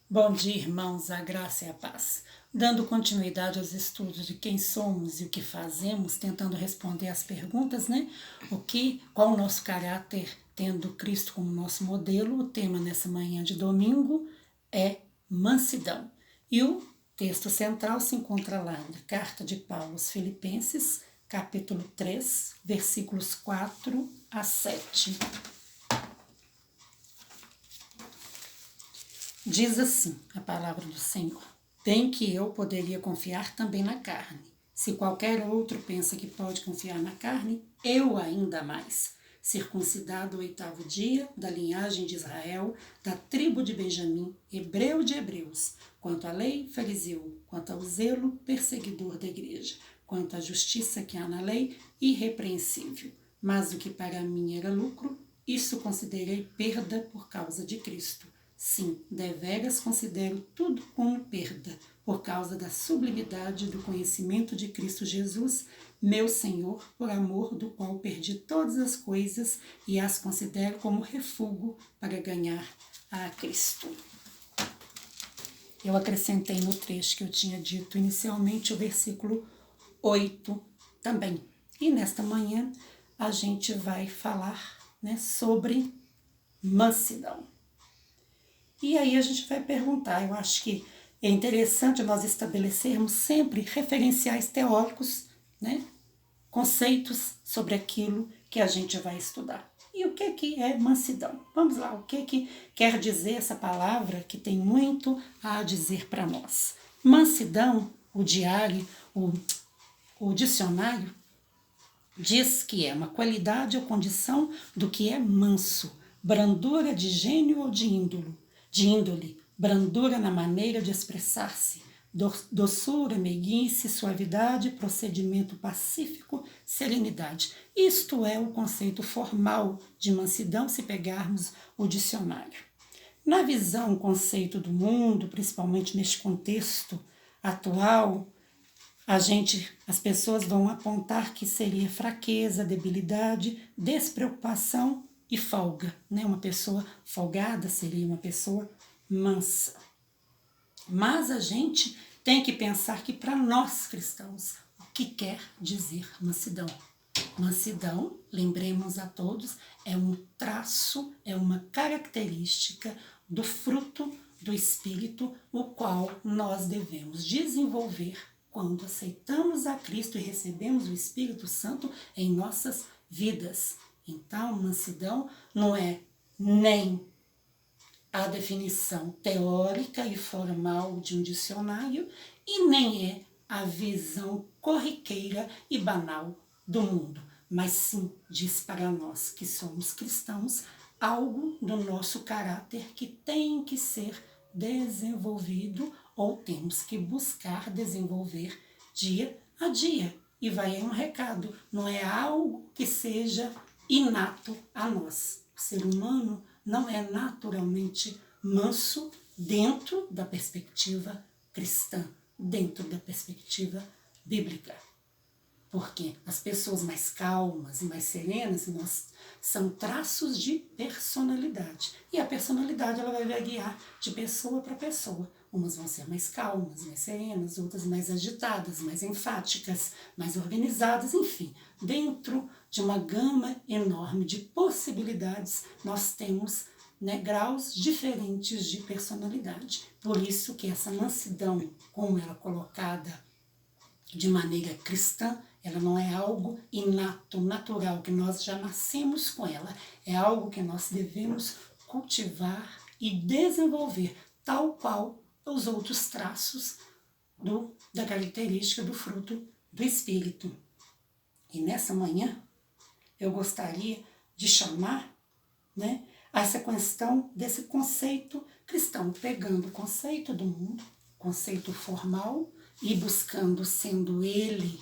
Bom dia, irmãos, a graça e a paz. Dando continuidade aos estudos de quem somos e o que fazemos, tentando responder às perguntas, né? Qual o nosso caráter, tendo Cristo como nosso modelo? O tema nessa manhã de domingo é mansidão. E o texto central se encontra lá na Carta de Paulo aos Filipenses, capítulo 3, versículos 4 a 7. Diz assim a palavra do Senhor: bem que eu poderia confiar também na carne. Se qualquer outro pensa que pode confiar na carne, eu ainda mais. Circuncidado o 8º dia, da linhagem de Israel, da tribo de Benjamim, hebreu de hebreus, quanto à lei, fariseu, quanto ao zelo, perseguidor da igreja, quanto à justiça que há na lei, irrepreensível. Mas o que para mim era lucro, isso considerei perda por causa de Cristo. Sim, deveras considero tudo como perda, por causa da sublimidade do conhecimento de Cristo Jesus, meu Senhor, por amor do qual perdi todas as coisas e as considero como refúgio para ganhar a Cristo. Eu acrescentei no trecho que eu tinha dito inicialmente o versículo 8 também. E nesta manhã a gente vai falar, né, sobre mansidão. E aí a gente vai perguntar, eu acho que é interessante nós estabelecermos sempre referenciais teóricos, né? Conceitos sobre aquilo que a gente vai estudar. E o que é mansidão? Vamos lá, o que quer dizer essa palavra que tem muito a dizer para nós? Mansidão, o dicionário, diz que é uma qualidade ou condição do que é manso, brandura de gênio ou de índole, brandura na maneira de expressar-se, doçura, meiguice, suavidade, procedimento pacífico, serenidade. Isto é o conceito formal de mansidão, se pegarmos o dicionário. Na visão, o conceito do mundo, principalmente neste contexto atual, as pessoas vão apontar que seria fraqueza, debilidade, despreocupação e folga, né? Uma pessoa folgada seria uma pessoa mansa. Mas a gente tem que pensar que para nós cristãos, o que quer dizer mansidão? Mansidão, lembremos a todos, é um traço, é uma característica do fruto do Espírito, o qual nós devemos desenvolver quando aceitamos a Cristo e recebemos o Espírito Santo em nossas vidas. Então, mansidão não é nem a definição teórica e formal de um dicionário e nem é a visão corriqueira e banal do mundo, mas sim diz para nós que somos cristãos algo do nosso caráter que tem que ser desenvolvido ou temos que buscar desenvolver dia a dia. E vai aí um recado, não é algo que seja inato a nós. O ser humano não é naturalmente manso dentro da perspectiva cristã, dentro da perspectiva bíblica. Porque as pessoas mais calmas e mais serenas são traços de personalidade. E a personalidade ela vai variar de pessoa para pessoa. Umas vão ser mais calmas, mais serenas, outras mais agitadas, mais enfáticas, mais organizadas, enfim. Dentro de uma gama enorme de possibilidades, nós temos, né, graus diferentes de personalidade. Por isso que essa mansidão, como ela é colocada de maneira cristã, ela não é algo inato, natural, que nós já nascemos com ela. É algo que nós devemos cultivar e desenvolver, tal qual os outros traços da característica do fruto do Espírito. E nessa manhã, eu gostaria de chamar, né, a essa questão desse conceito cristão, pegando o conceito do mundo, conceito formal, e buscando, sendo ele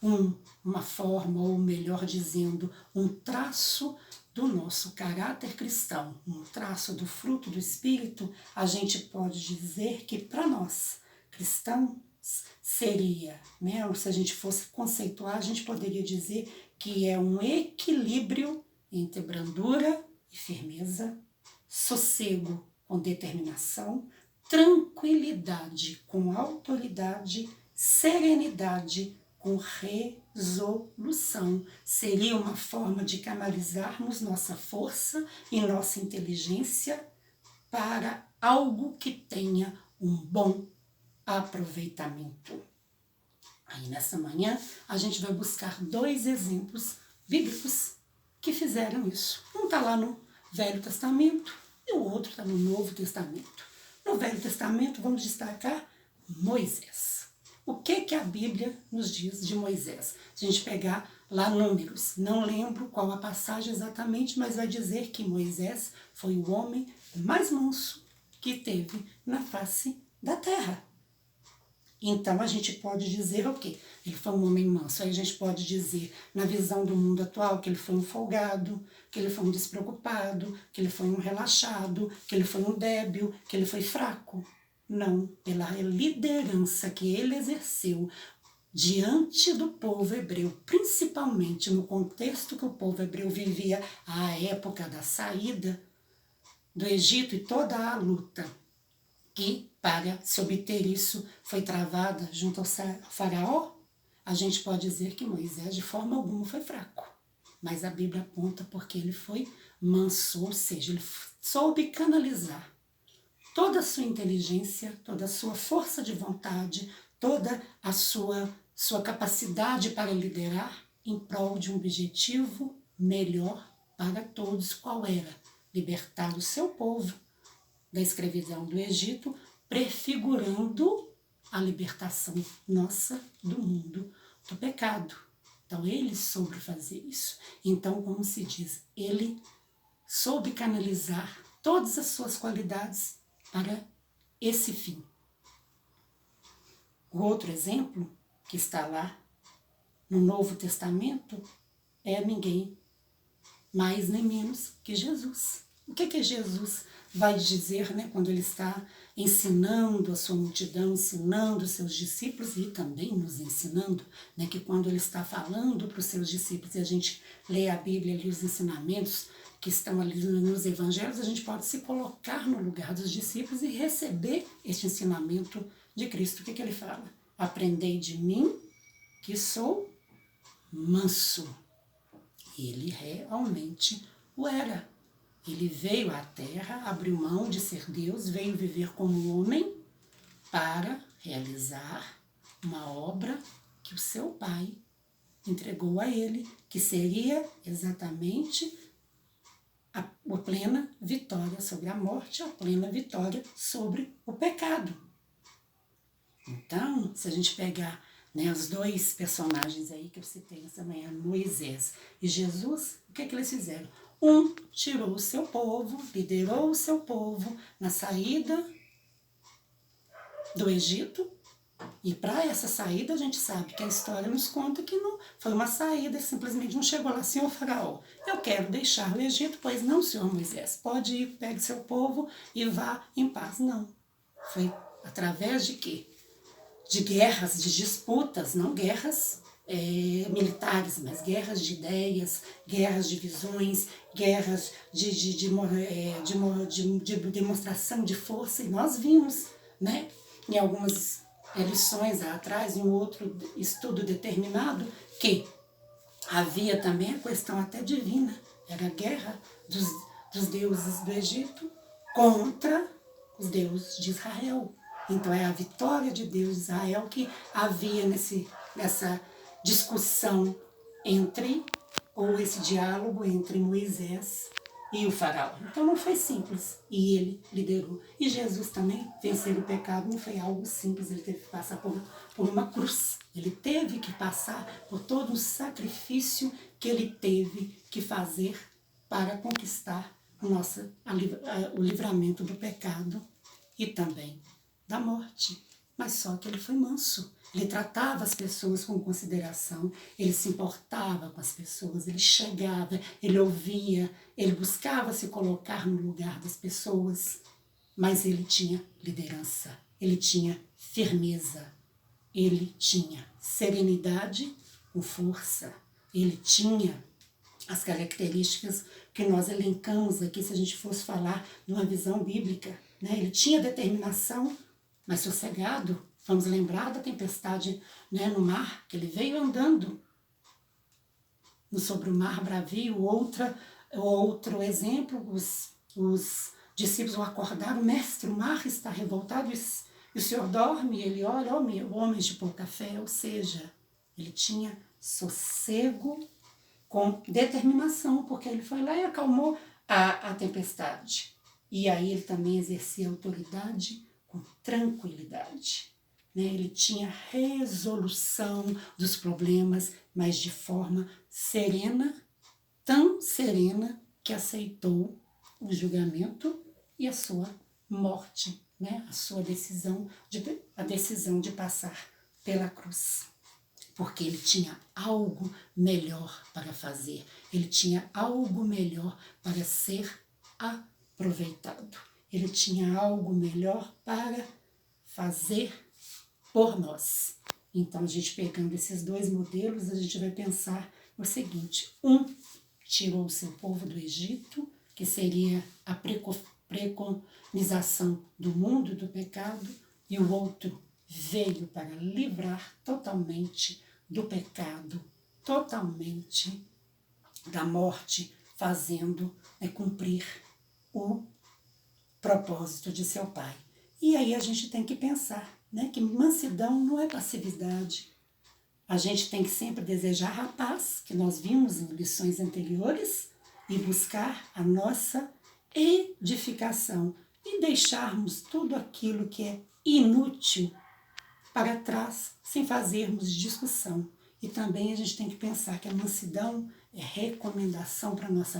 uma forma, ou melhor dizendo, um traço do nosso caráter cristão, um traço do fruto do Espírito, a gente pode dizer que para nós, cristãos, seria, né, ou se a gente fosse conceituar, a gente poderia dizer que é um equilíbrio entre brandura e firmeza, sossego com determinação, tranquilidade, com autoridade, serenidade, com resolução. Seria uma forma de canalizarmos nossa força e nossa inteligência para algo que tenha um bom aproveitamento. Aí nessa manhã a gente vai buscar 2 exemplos bíblicos que fizeram isso. Um está lá no Velho Testamento e o outro está no Novo Testamento. No Velho Testamento vamos destacar Moisés. O que a Bíblia nos diz de Moisés? Se a gente pegar lá Números, não lembro qual a passagem exatamente, mas vai dizer que Moisés foi o homem mais manso que teve na face da terra. Então a gente pode dizer o quê? Ele foi um homem manso. Aí a gente pode dizer, na visão do mundo atual, que ele foi um folgado, que ele foi um despreocupado, que ele foi um relaxado, que ele foi um débil, que ele foi fraco. Não, pela liderança que ele exerceu diante do povo hebreu, principalmente no contexto que o povo hebreu vivia à época da saída do Egito e toda a luta que, para se obter isso, foi travada junto ao faraó, a gente pode dizer que Moisés de forma alguma foi fraco. Mas a Bíblia aponta porque ele foi manso, ou seja, ele soube canalizar toda a sua inteligência, toda a sua força de vontade, toda a sua capacidade para liderar em prol de um objetivo melhor para todos. Qual era? Libertar o seu povo da escravidão do Egito, prefigurando a libertação nossa do mundo do pecado. Então ele soube fazer isso. Então, como se diz, ele soube canalizar todas as suas qualidades para esse fim. O outro exemplo que está lá no Novo Testamento é ninguém mais nem menos que Jesus. O que Jesus vai dizer, né, quando ele está ensinando a sua multidão, ensinando os seus discípulos e também nos ensinando, né, que quando ele está falando para os seus discípulos e a gente lê a Bíblia ali, os ensinamentos que estão ali nos evangelhos, a gente pode se colocar no lugar dos discípulos e receber este ensinamento de Cristo. O que ele fala? Aprendei de mim, que sou manso. Ele realmente o era. Ele veio à terra, abriu mão de ser Deus, veio viver como homem para realizar uma obra que o seu pai entregou a ele, que seria exatamente a plena vitória sobre a morte, a plena vitória sobre o pecado. Então, se a gente pegar, né, os 2 personagens aí que eu citei essa manhã, Moisés e Jesus, o que eles fizeram? Um tirou o seu povo, liderou o seu povo na saída do Egito. E para essa saída, a gente sabe que a história nos conta que não foi uma saída, simplesmente não chegou lá, senhor faraó, eu quero deixar o Egito, pois não, senhor Moisés, pode ir, pegue seu povo e vá em paz. Não, foi através de quê? De guerras, de disputas, não guerras militares, mas guerras de ideias, guerras de visões, guerras de demonstração de força. E nós vimos, né, em algumas lições atrás, em um outro estudo determinado, que havia também a questão até divina, era a guerra dos deuses do Egito contra os deuses de Israel. Então é a vitória de Deus de Israel que havia nessa discussão ou esse diálogo entre Moisés e o faraó. Então não foi simples, e ele liderou. E Jesus também vencer o pecado não foi algo simples, ele teve que passar por uma cruz. Ele teve que passar por todo o sacrifício que ele teve que fazer para conquistar o livramento do pecado e também da morte. Mas só que ele foi manso. Ele tratava as pessoas com consideração, ele se importava com as pessoas, ele chegava, ele ouvia, ele buscava se colocar no lugar das pessoas, mas ele tinha liderança, ele tinha firmeza, ele tinha serenidade com força, ele tinha as características que nós elencamos aqui, se a gente fosse falar de uma visão bíblica, né? Ele tinha determinação, mas sossegado. Vamos lembrar da tempestade, né, no mar, que ele veio andando sobre o mar bravio. Outro exemplo, os discípulos o acordaram: mestre, o mar está revoltado e o senhor dorme? E ele olha: homens de pouca fé. Ou seja, ele tinha sossego com determinação, porque ele foi lá e acalmou a tempestade. E aí ele também exercia autoridade com tranquilidade. Né? Ele tinha resolução dos problemas, mas de forma serena, tão serena que aceitou o julgamento e a sua morte, né? A sua decisão de passar pela cruz. Porque ele tinha algo melhor para fazer, ele tinha algo melhor para ser aproveitado, ele tinha algo melhor para fazer por nós. Então, a gente pegando esses dois modelos, a gente vai pensar no seguinte: um tirou o seu povo do Egito, que seria a preconização do mundo do pecado, e o outro veio para livrar totalmente do pecado, totalmente da morte, fazendo cumprir o propósito de seu Pai. E aí a gente tem que pensar, né, que mansidão não é passividade. A gente tem que sempre desejar a paz, que nós vimos em lições anteriores, e buscar a nossa edificação e deixarmos tudo aquilo que é inútil para trás, sem fazermos discussão. E também a gente tem que pensar que a mansidão é recomendação para a nossa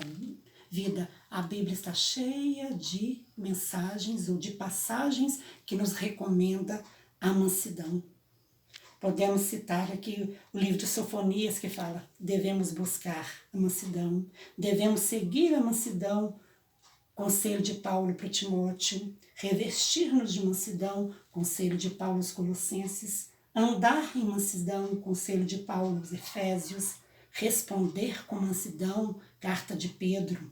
vida. A Bíblia está cheia de mensagens ou de passagens que nos recomenda a mansidão. Podemos citar aqui o livro de Sofonias, que fala: devemos buscar a mansidão, devemos seguir a mansidão, conselho de Paulo para Timóteo, revestir-nos de mansidão, conselho de Paulo aos Colossenses, andar em mansidão, conselho de Paulo aos Efésios, responder com mansidão, carta de Pedro,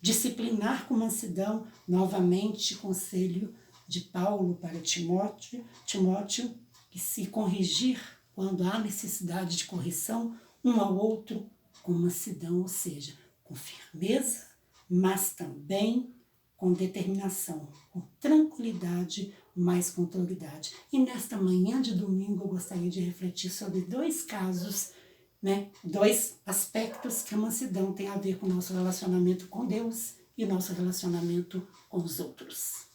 disciplinar com mansidão, novamente, conselho de Paulo para Timóteo, e se corrigir quando há necessidade de correção, um ao outro com mansidão, ou seja, com firmeza, mas também com determinação, com tranquilidade, mas com autoridade. E nesta manhã de domingo eu gostaria de refletir sobre dois casos, né, dois aspectos que a mansidão tem a ver com o nosso relacionamento com Deus e nosso relacionamento com os outros.